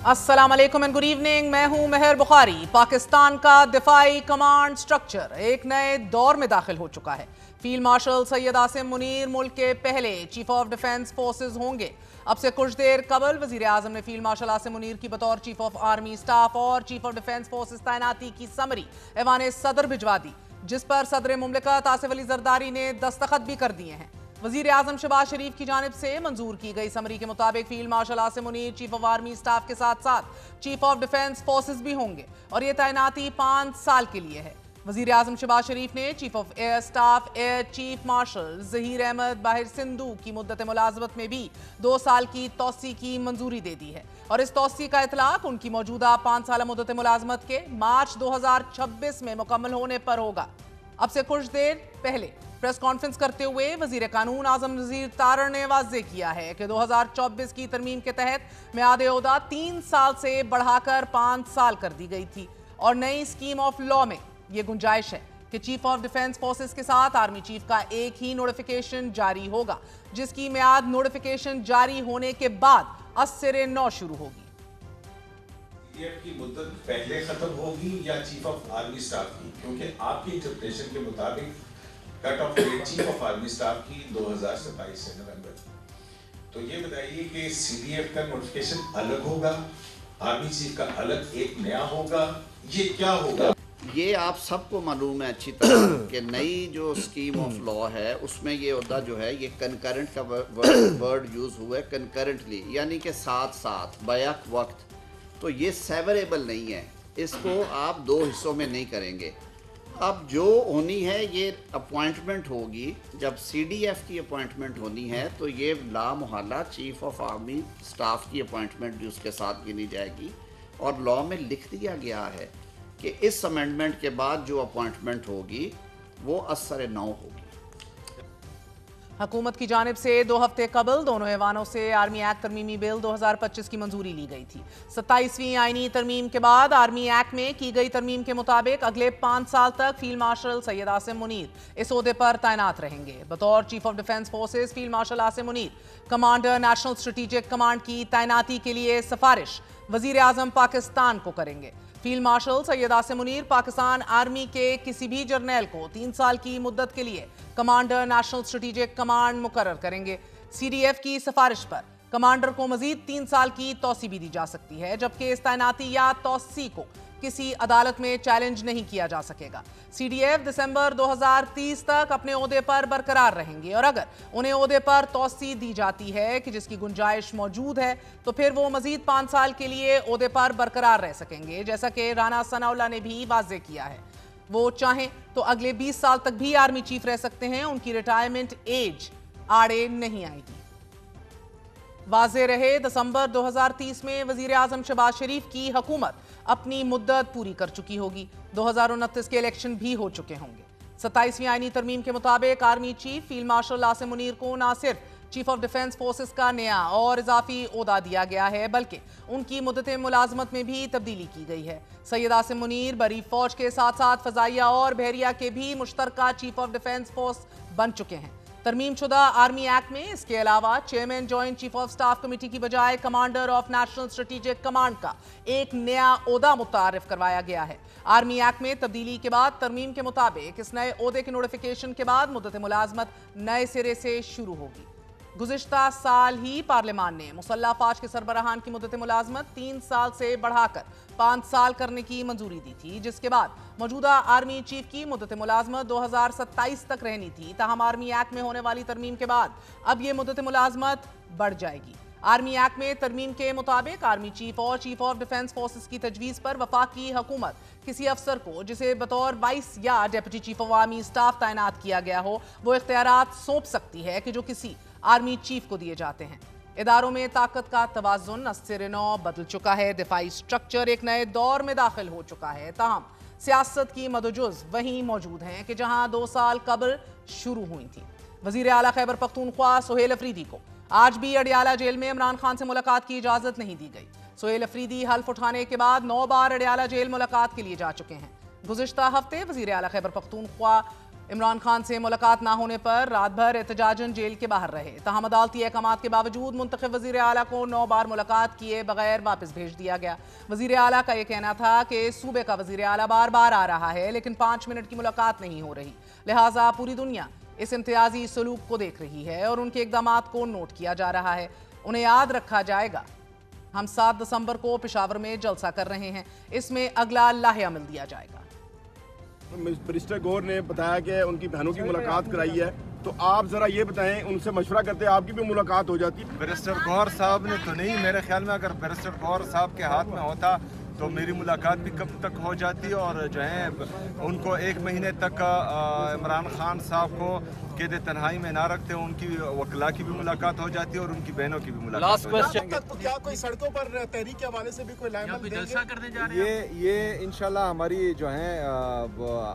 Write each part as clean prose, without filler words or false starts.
अस्सलाम वालेकुम and good evening. मैं हूं मेहर बुखारी। पाकिस्तान का दिफाई कमांड स्ट्रक्चर एक नए दौर में दाखिल हो चुका है। फील्ड मार्शल सैयद आसिम मुनीर मुल्क के पहले चीफ ऑफ डिफेंस फोर्सेज होंगे। अब से कुछ देर कबल वजीर आजम ने फील्ड मार्शल आसिम मुनीर की बतौर चीफ ऑफ आर्मी स्टाफ और चीफ ऑफ डिफेंस फोर्सेज तैनाती की समरी ऐवान सदर भिजवा दी, जिस पर सदर मुमलिकत आसिफ अली जरदारी ने दस्तखत भी कर दिए हैं। वजीर आजम शहबाज शरीफ की जानिब से मंजूर की गई समरी के मुताबिक field marshal Asim Munir chief of army staff के साथ साथ चीफ ऑफ डिफेंस फोर्सेज भी होंगे और ये तैनाती 5 साल के लिए है। वजीर आजम शहबाज शरीफ ने chief of air staff air chief marshal Zaheer Ahmed बाहिर सिंधु की मुद्दत मुलाजमत में भी 2 साल की तोसी की मंजूरी दे दी है और इस तोसी का इतलाक उनकी मौजूदा 5 साल मुद्दत मुलाजमत के मार्च 2026 में मुकम्मल होने पर होगा। अब से कुछ देर पहले प्रेस कॉन्फ्रेंस करते हुए वजीर कानून आजम नजीर तारड़ ने वाज़ेह किया है कि 2024 की तरमीम के तहत मियाद ओहदा 3 साल से बढ़ाकर 5 साल कर दी गई थी और नई स्कीम ऑफ लॉ में ये गुंजाइश है कि चीफ ऑफ डिफेंस फोर्सेस के साथ आर्मी चीफ का एक ही नोटिफिकेशन जारी होगा, जिसकी मियाद नोटिफिकेशन जारी होने के बाद अस्सरे नौ शुरू होगी। की मुद्दत पहले खत्म होगी या चीफ ऑफ आर्मी स्टाफ की? क्योंकि आपकी इंटरप्रिटेशन के मुताबिक cut off date chief of army staff की 2027 से नवंबर। तो ये बताइए कि सीडीएफ का नोटिफिकेशन अलग होगा, आर्मी चीफ का अलग एक नया होगा, ये क्या होगा? ये आप सबको मालूम है अच्छी तरह कि नई जो स्कीम ऑफ लॉ है उसमें ये ओहदा जो है ये कंकरेंट का वर्ड यूज़ हुआ है, कंकरेंटली, यानी कि साथ साथ बैक वक्त। तो ये सेवरेबल नहीं है, इसको आप 2 हिस्सों में नहीं करेंगे। अब जो होनी है ये अपॉइंटमेंट होगी, जब सीडीएफ की अपॉइंटमेंट होनी है तो ये लामुहल्ला चीफ ऑफ आर्मी स्टाफ की अपॉइंटमेंट भी उसके साथ गिनी जाएगी और लॉ में लिख दिया गया है कि इस अमेंडमेंट के बाद जो अपॉइंटमेंट होगी वो असर नौ होगी। हुकूमत की जानिब से 2 हफ्ते कबल दोनों ऐवानों से आर्मी एक्ट तरमीमी बिल 2025 की मंजूरी ली गई थी। 27वीं आईनी तरमीम के बाद आर्मी एक्ट में की गई तरमीम के मुताबिक अगले 5 साल तक फील्ड मार्शल सैयद आसिम मुनीर इस ओहदे पर तैनात रहेंगे। बतौर chief of defence forces field marshal Asim Munir commander national strategic command की तैनाती के लिए सिफारिश वजीर आजम पाकिस्तान को करेंगे। Field marshal Syed Asim Munir Pakistan army के किसी भी जर्नैल को 3 साल की मुद्दत के लिए कमांडर नेशनल स्ट्रेटेजिक कमांड मुकर्रर करेंगे। सीडीएफ की सिफारिश पर कमांडर को मजीद 3 साल की तोसी भी दी जा सकती है, जबकि इस तैनाती या तोसी को किसी अदालत में चैलेंज नहीं किया जा सकेगा। सीडीएफ दिसंबर 2030 तक अपने ओहदे पर बरकरार रहेंगे और अगर उन्हें ओहदे पर तोसी दी जाती है कि जिसकी गुंजाइश मौजूद है तो फिर वो मजीद 5 साल के लिए ओहदे पर बरकरार रह सकेंगे, जैसा कि राना सनाउल्लाह ने भी वाज़ेह किया है। वो चाहें तो अगले 20 साल तक भी आर्मी चीफ रह सकते हैं, उनकी रिटायरमेंट एज आड़े नहीं आएगी। वाज़ेह रहे, दिसंबर 2030 में वजीर आजम शहबाज शरीफ की हुकूमत अपनी मुद्दत पूरी कर चुकी होगी। 2029 के इलेक्शन भी हो चुके होंगे। 27वीं आईनी तरमीम के मुताबिक army chief field marshal Asim Munir को न सिर्फ चीफ ऑफ डिफेंस फोर्सेस का नया और इजाफी ओहदा दिया गया है, बल्कि उनकी मुद्दत मुलाजमत में भी तब्दीली की गई है। सैयद आसिम मुनीर बरी फौज के साथ साथ फजाइया और बहरिया के भी मुश्तरका चीफ ऑफ डिफेंस फोर्स बन चुके हैं। तरमीम शुदा आर्मी एक्ट में इसके अलावा chairman joint chief of staff committee की बजाय commander of national strategic command का एक नया ओहदा मुतारिफ करवाया गया है। आर्मी एक्ट में तब्दीली के बाद तरमीम के मुताबिक इस नए ओहदे के नोटिफिकेशन के बाद मुद्दत मुलाजमत नए सिरे से शुरू होगी। गुज़िश्ता साल ही पार्लियामान ने मुसल्लह फौज के सरबराहान की मुद्दत मुलाजमत 3 साल से बढ़ाकर 5 साल करने की मंजूरी दी थी, जिसके बाद मौजूदा आर्मी चीफ की मुद्दत मुलाजमत 2027 तक रहनी थी। ताहम आर्मी एक्ट में होने वाली तरमीम के बाद अब ये मुद्दत मुलाजमत बढ़ जाएगी। आर्मी एक्ट में तरमीम के मुताबिक आर्मी चीफ और चीफ ऑफ डिफेंस फोर्सेस की तजवीज़ पर वफाकी हुकूमत किसी अफसर को जिसे बतौर वाइस या deputy chief of army staff तैनात किया गया हो वो इख्तियारात सौंप सकती है कि जो किसी आर्मी चीफ को दिए जाते हैं। इदारों में ताकत का तवाज़ुन अस्सिर नौ बदल चुका है। दिफाई स्ट्रक्चर एक नए दौर में दाखिल हो चुका है। ताहम सियासत की मदजुज़ वहीं मौजूद हैं कि जहां 2 साल कबल शुरू हुई थी। वज़ीर आला खैबर पख्तूनख्वा सुहेल अफरीदी को आज भी अडियाला जेल में इमरान खान से मुलाकात की इजाज़त नहीं दी गई। सुहेल अफरीदी हल्फ उठाने के बाद 9 बार अडियाला जेल मुलाकात के लिए जा चुके हैं। गुज़िश्ता हफ्ते वज़ीर आला खैबर पख्तूनख्वा इमरान खान से मुलाकात ना होने पर रात भर एहतजाजन जेल के बाहर रहे। तहम अदालती अहकामात के बावजूद मुंतखब वज़ीर आला को 9 बार मुलाकात किए बगैर वापस भेज दिया गया। वज़ीर आला का यह कहना था कि सूबे का वज़ीर आला बार बार आ रहा है लेकिन 5 मिनट की मुलाकात नहीं हो रही, लिहाजा पूरी दुनिया इस इम्तियाजी सलूक को देख रही है और उनके इक़दामात को नोट किया जा रहा है। उन्हें याद रखा जाएगा। हम 7 दिसंबर को पेशावर में जलसा कर रहे हैं, इसमें अगला लाहे-अमल दिया जाएगा। बैरिस्टर गौर ने बताया कि उनकी बहनों की मुलाकात कराई है, तो आप जरा ये बताएं, उनसे मशवरा करते आपकी भी मुलाकात हो जाती? बैरिस्टर गौर साहब ने तो नहीं, मेरे ख्याल में अगर बैरिस्टर गौर साहब के हाथ में होता तो मेरी मुलाकात भी कब तक हो जाती और जो है उनको 1 महीने तक इमरान खान साहब को कैद तन्हाई में ना रखते, उनकी वकला की भी मुलाकात हो जाती और उनकी बहनों की भी मुलाकात हो जाती। तो क्या कोई सड़कों पर तहरीक के हवाले से भी कोई लाएमल जलसा करने जा रहे हैं? ये इंशाल्लाह हमारी जो है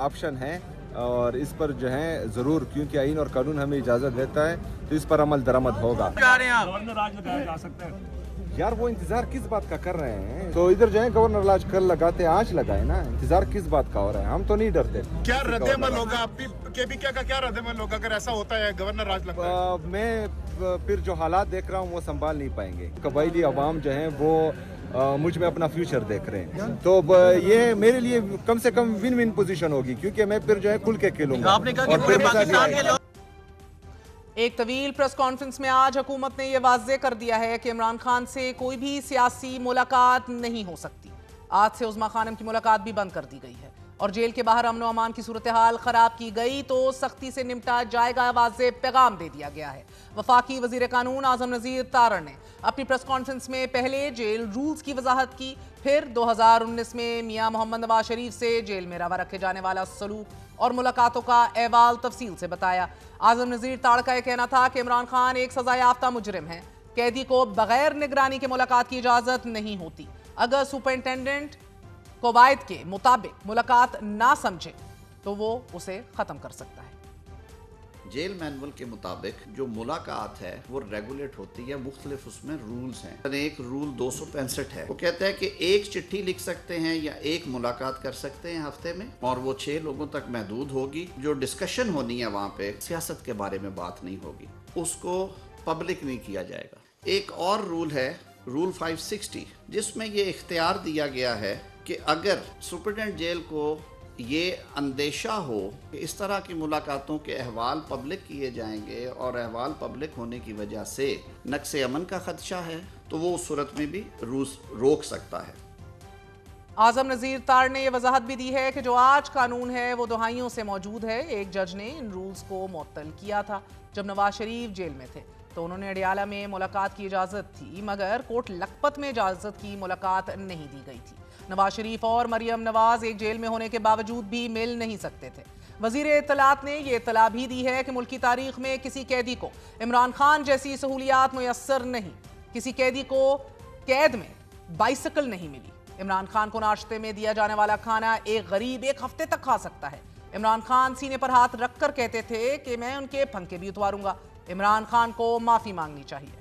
ऑप्शन है और इस पर जो है ज़रूर, क्योंकि आइन और कानून हमें इजाज़त देता है, तो इस पर अमल दरामद होगा। जा रहे हैं आप? गवर्नर राज लगाया जा सकता है यार वो इंतजार किस बात का कर रहे हैं? तो इधर जो है गवर्नर राज कल लगाते आज लगाए ना, इंतजार किस बात का हो रहा है? हम तो नहीं डरते। क्या रद्द-ए-अमल होगा? के क्या रद्द-ए-अमल होगा अगर ऐसा होता है गवर्नर राज लगता है? मैं फिर जो हालात देख रहा हूँ वो संभाल नहीं पाएंगे। कबायली अवाम जो है वो मुझ में अपना फ्यूचर देख रहे हैं, तो ये मेरे लिए कम से कम विन विन पोजीशन होगी, क्योंकि मैं फिर जो है खुल के खेलूंगा। आपने कहा कि पूरे पाकिस्तान के लोग एक तवील प्रेस कॉन्फ्रेंस में आज हुकूमत ने यह वाज़े कर दिया है कि इमरान खान से कोई भी सियासी मुलाकात नहीं हो सकती। आज से उज़्मा खानम की मुलाकात भी बंद कर दी गई है और जेल के बाहर अमन व अमान की सूरत हाल खराब की गई तो सख्ती से निपटा जाएगा, वाज़े पैगाम दे दिया गया है। वफाकी वज़ीर कानून आज़म नज़ीर तारड़ ने अपनी प्रेस कॉन्फ्रेंस में पहले जेल रूल्स की वजाहत की, फिर 2019 में मियां मोहम्मद नवाज शरीफ से जेल में रवा रखे जाने वाला सलूक और मुलाकातों का अहवाल तफसील से बताया। आज़म नज़ीर तारड़ का यह कहना था कि इमरान खान एक सजा याफ्ता मुजरिम है, कैदी को बगैर निगरानी के मुलाकात की इजाज़त नहीं होती। अगर सुपरिटेंडेंट कवायद के मुताबिक मुलाकात ना समझे तो वो उसे ख़त्म कर सकता है। जेल मैनुअल के मुताबिक जो मुलाकात है वो रेगुलेट होती है, मुख्तलिफ उसमें रूल्स हैं। एक रूल 265 है, वो कहता है कि एक चिट्ठी लिख सकते हैं या एक मुलाकात कर सकते हैं हफ्ते में, और वो 6 लोगों तक महदूद होगी। जो डिस्कशन होनी है वहाँ पे सियासत के बारे में बात नहीं होगी, उसको पब्लिक नहीं किया जाएगा। एक और रूल है रूल 560, जिसमें ये इख्तियार दिया गया है कि अगर सुपरिटेंडेंट जेल को ये अंदेशा हो कि इस तरह की मुलाकातों के अहवाल पब्लिक किए जाएंगे और अहवाल पब्लिक होने की वजह से नक्शे अमन का खदशा है, तो वो उस सूरत में भी रूस रोक सकता है। आज़म नज़ीर तारड़ ने यह वजाहत भी दी है कि जो आज कानून है वो दहाइयों से मौजूद है। एक जज ने इन रूल्स को मुअत्तल किया था जब नवाज शरीफ जेल में थे, तो उन्होंने अडियाला में मुलाकात की इजाज़त थी, मगर कोट लखपत में इजाज़त की मुलाकात नहीं दी गई थी। नवाज शरीफ और मरियम नवाज एक जेल में होने के बावजूद भी मिल नहीं सकते थे। वज़ीर इत्तलात ने यह इत्तला भी दी है कि मुल्की तारीख में किसी कैदी को इमरान खान जैसी सहूलियात मुयस्सर नहीं। किसी कैदी को कैद में बाइसिकल नहीं मिली। इमरान खान को नाश्ते में दिया जाने वाला खाना एक गरीब 1 हफ्ते तक खा सकता है। इमरान खान सीने पर हाथ रखकर कहते थे कि मैं उनके पंखे भी उतारूंगा। इमरान खान को माफी मांगनी चाहिए।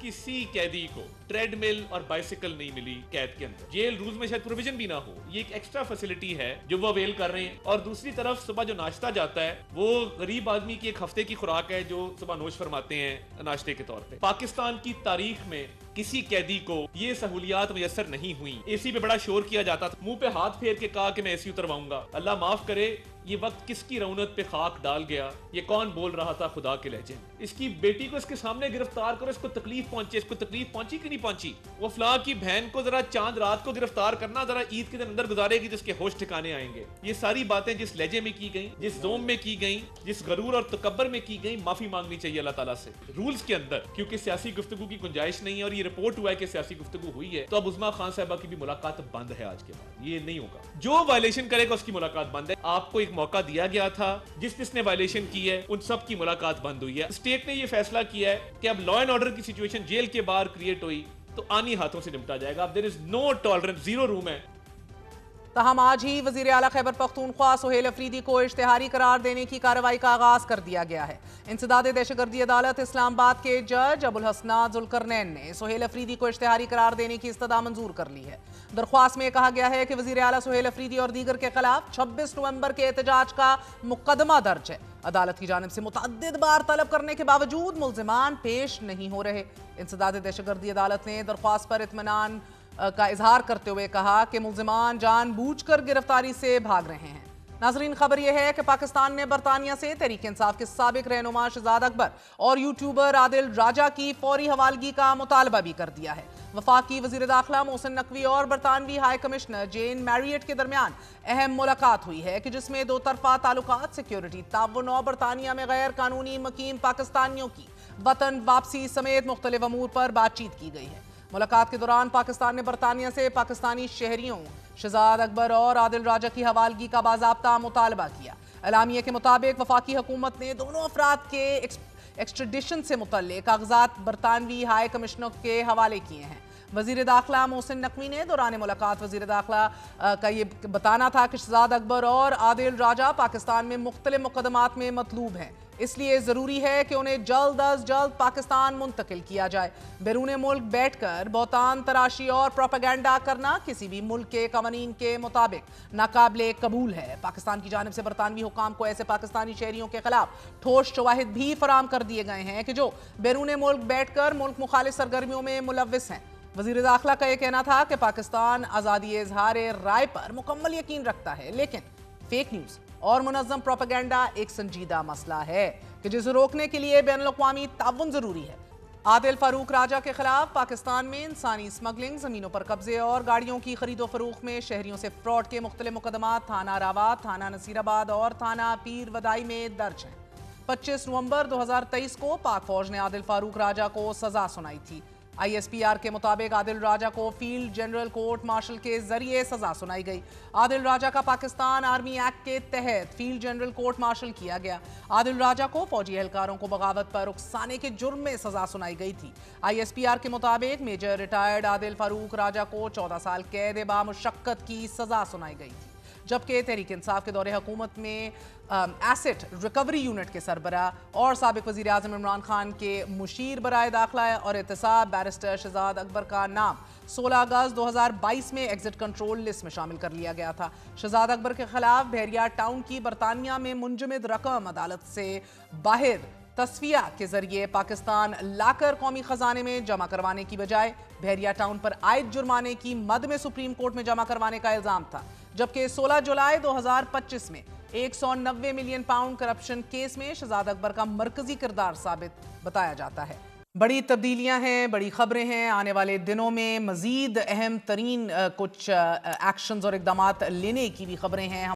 किसी कैदी को ट्रेडमिल और बाइसिकल नहीं मिली कैद के अंदर। जेल रूल्स में शायद प्रोविजन भी ना हो, ये एक एक्स्ट्रा फैसिलिटी है जो वो अवेल कर रहे हैं। और दूसरी तरफ सुबह जो नाश्ता जाता है वो गरीब आदमी की 1 हफ्ते की खुराक है जो सुबह नोश फरमाते हैं नाश्ते के तौर पे। पाकिस्तान की तारीख में किसी कैदी को ये सहूलियात मुयस्सर नहीं हुई। एसी पे बड़ा शोर किया जाता था, मुंह पे हाथ फेर के कहा कि मैं एसी उतरवाऊंगा। अल्लाह माफ करे, ये वक्त किसकी रौनक पे खाक डाल गया। ये कौन बोल रहा था खुदा के लहजे में? इसकी बेटी को इसके सामने गिरफ्तार करो, इसको तकलीफ पहुंचे। इसको तकलीफ पहुंची कि नहीं पहुंची? वो फलां की बहन को जरा चांद रात को गिरफ्तार करना, जरा ईद के दिन अंदर गुजारेगी तो इसके होश ठिकाने आएंगे। ये सारी बातें जिस लहजे में की गई, जिस जोम में की गई, जिस गरूर और तकब्बर में की गई, माफी मांगनी चाहिए अल्लाह ताला से रूल्स के अंदर, क्योंकि सियासी गुफ्तगू की गुंजाइश नहीं है। और ये रिपोर्ट हुआ है कि सियासी गुफ्तगू हुई है, तो अब उज़्मा खान साहिबा की भी मुलाकात बंद है। आज के बाद ये नहीं होगा, जो वायलेशन करेगा उसकी मुलाकात बंद है। आपको एक मौका दिया गया था, जिसने वायलेशन की है उन सब की मुलाकात बंद हुई है। स्टेट ने ये फैसला किया है कि अब लॉ एंड ऑर्डर की सिचुएशन जेल के बाहर क्रिएट हुई तो आनी हाथों से निपटा जाएगा। अब there is no tolerance, 0 room है। तहम आज ही वजीर आला खैबर पख्तूनख्वा सुहेल अफरीदी को इश्तिहारी करार देने की कार्रवाई का आगाज कर दिया गया है। इंसदाद दहशतगर्दी अदालत इस्लामाबाद के जज अबुल हसना जुल्करनैन ने सुहेल अफरीदी को इश्तिहारी करार देने की इस्तदा मंजूर कर ली है। दरख्वास्त में कहा गया है कि वजीर आला सुहेल अफरीदी और दीगर के खिलाफ 26 नवंबर के एहतजाज का मुकदमा दर्ज है। अदालत की जानिब से मुतअद्दिद बार तलब करने के बावजूद मुल्जिमान पेश नहीं हो रहे। इंसदाद दहशतगर्दी अदालत ने दरख्वास्त पर इत्मीनान का इजहार करते हुए कहा कि मुल्जिमान जानबूझकर गिरफ्तारी से भाग रहे हैं। नाजरीन, खबर यह है कि पाकिस्तान ने बरतानिया से तहरीक इंसाफ के साबिक रहनुमा शहजाद अकबर और यूट्यूबर आदिल राजा की फौरी हवालगी का मुतालबा भी कर दिया है। वफाकी वजीर दाखिला मोहसिन नकवी और बरतानवी हाई कमिश्नर जेन मैरियट के दरमियान अहम मुलाकात हुई है कि जिसमें दो तरफा ताल्लुकात, सिक्योरिटी ताउन और बरतानिया में गैर कानूनी मुकीम पाकिस्तानियों की वतन वापसी समेत मुख्तलिफ अमूर पर बातचीत की गई है। मुलाकात के दौरान पाकिस्तान ने बरतानिया से पाकिस्तानी शहरियों शहजाद अकबर और आदिल राजा की हवालगी का बाज़ाब्ता मुतालबा किया। एलामिया के मुताबिक वफाकी हुकूमत ने दोनों अफराद के एक्सट्रेडिशन से मुतल्लिक कागजात बरतानवी हाई कमिश्नर के हवाले किए हैं। वजीर दाखिला मोहसिन नकवी ने दौरान मुलाकात वजीर दाखिला का ये बताना था कि शहजाद अकबर और आदिल राजा पाकिस्तान में मुख्तलिफ मुकदमात में मतलूब हैं, इसलिए ज़रूरी है कि उन्हें जल्द अज जल्द पाकिस्तान मुंतकिल किया जाए। बैरून मुल्क बैठकर बहतान तराशी और प्रोपेगेंडा करना किसी भी मुल्क के कवानीन के मुताबिक नाकाबिले कबूल है। पाकिस्तान की जानिब से बरतानवी हुकाम को ऐसे पाकिस्तानी शहरियों के खिलाफ ठोस शवाहिद भी फराम कर दिए गए हैं कि जो बैरून मुल्क बैठकर मुल्क मुखालिफ सरगर्मियों में मुलव्विस हैं। वजीर दाखिला का यह कहना था कि पाकिस्तान आज़ादी इजहार राय पर मुकम्मल यकीन रखता है, लेकिन फेक न्यूज़ और मुनज़्ज़म प्रोपेगेंडा एक संजीदा मसला है कि जिसे रोकने के लिए बैनुल-अक़वामी ताउन ज़रूरी है। आदिल फारूक राजा के खिलाफ पाकिस्तान में इंसानी स्मगलिंग, ज़मीनों पर कब्जे और गाड़ियों की खरीदो फरोख्त में शहरियों से फ्रॉड के मुख्तलिफ मुकदमात थाना रावत, थाना नसीराबाद और थाना पीर वदाई में दर्ज हैं। 25 नवंबर 2023 को पाक फौज ने आदिल फारूक राजा को सजा सुनाई थी। ISPR के मुताबिक आदिल राजा को फील्ड जनरल कोर्ट मार्शल के जरिए सजा सुनाई गई। आदिल राजा का पाकिस्तान आर्मी एक्ट के तहत फील्ड जनरल कोर्ट मार्शल किया गया। आदिल राजा को फौजी एहलकारों को बगावत पर उकसाने के जुर्म में सजा सुनाई गई थी। ISPR के मुताबिक मेजर रिटायर्ड आदिल फारूक राजा को 14 साल कैद बामुशक्कत की सजा सुनाई गई थी, जबकि तहरीक इंसाफ के दौरे हुकूमत में एसेट रिकवरी यूनिट के सरबरा और साबिक वज़ीर आज़म इमरान खान के मुशीर बराए दाखिला और एहतसाब बैरिस्टर शहजाद अकबर का नाम 16 अगस्त 2022 में एग्जिट कंट्रोल लिस्ट में शामिल कर लिया गया था। शहजाद अकबर के खिलाफ बहरिया टाउन की बरतानिया में मुंजमद रकम अदालत से बाहर तस्फिया के जरिए पाकिस्तान लाकर कौमी खजाने में जमा करवाने की बजाय बहरिया टाउन पर आयद जुर्माने की मद में सुप्रीम कोर्ट में जमा करवाने का इल्जाम था, जबकि 16 जुलाई 2025 में 190 मिलियन पाउंड करप्शन केस में शहजाद अकबर का मरकजी किरदार साबित बताया जाता है। बड़ी तब्दीलियां हैं, बड़ी खबरें हैं। आने वाले दिनों में मजीद अहम तरीन कुछ एक्शंस और इकदामात लेने की भी खबरें हैं।